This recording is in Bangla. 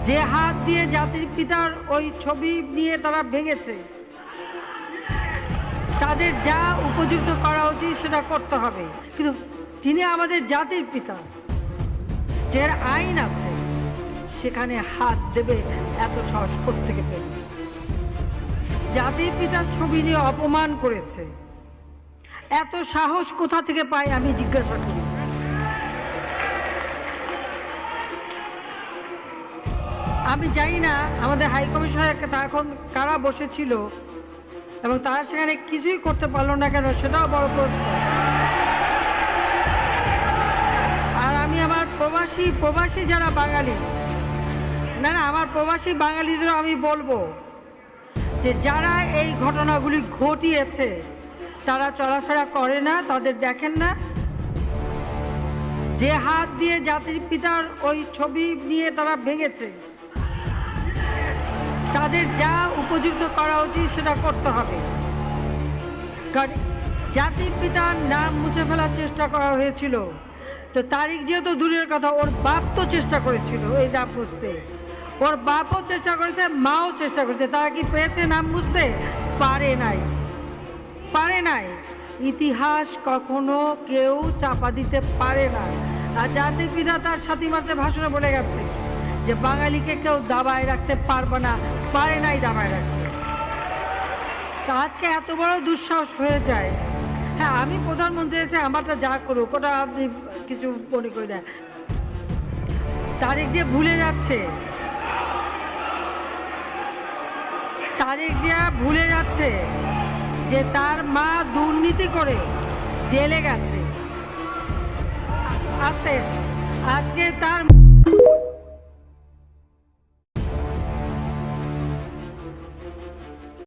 যে হাত দিয়ে জাতির পিতার ওই ছবি নিয়ে তারা ভেঙেছে, তাদের যা উপযুক্ত করা উচিত সেটা করতে হবে। কিন্তু যিনি আমাদের জাতির পিতা, যার আইন আছে, সেখানে হাত দেবে এত সাহস কোত্থেকে পেল? জাতির পিতার ছবি নিয়ে অপমান করেছে, এত সাহস কোথা থেকে পায় আমি জিজ্ঞাসা করি। আমি জানি না আমাদের হাই কমিশনার এখন কারা বসেছিল এবং তারা সেখানে কিছুই করতে পারলো না কেন, সেটাও বড় প্রশ্ন। আর আমি আমার প্রবাসী যারা বাঙালি, না আমার প্রবাসী বাঙালিদেরও আমি বলবো যে যারা এই ঘটনাগুলি ঘটিয়েছে তারা চলাফেরা করে না, তাদের দেখেন না। যে হাত দিয়ে জাতির পিতার ওই ছবি নিয়ে তারা ভেঙেছে, তাদের যা উপযুক্ত করা উচিত সেটা করতে হবে। কারণ জাতির পিতার নাম মুছে ফেলার চেষ্টা করা হয়েছিল, তো তারিখ যেহেতু দূরের কথা, ওর বাপ তো চেষ্টা করেছিল এই নাম মুছতে, ওর বাপও চেষ্টা করেছে, মাও চেষ্টা করেছে। তারা কি পেয়েছে নাম মুছতে? পারে নাই। ইতিহাস কখনো কেউ চাপা দিতে পারে না। আর জাতির পিতা তার 7 মাসে ভাষণে বলে গেছে যে বাঙালিকে কেউ দাবায় রাখতে পারবে না, পারে নাই দাবায় রাখতে। তা আজকে এত বড় দুঃসাহস হয়ে যায়। হ্যাঁ, আমি প্রধানমন্ত্রী এসে আমারটা যা করুক, ওটা আমি কিছু মনে করি না। তারিখ যে ভুলে যাচ্ছে, যে তার মা দুর্নীতি করে জেলে গেছে, আজকে তার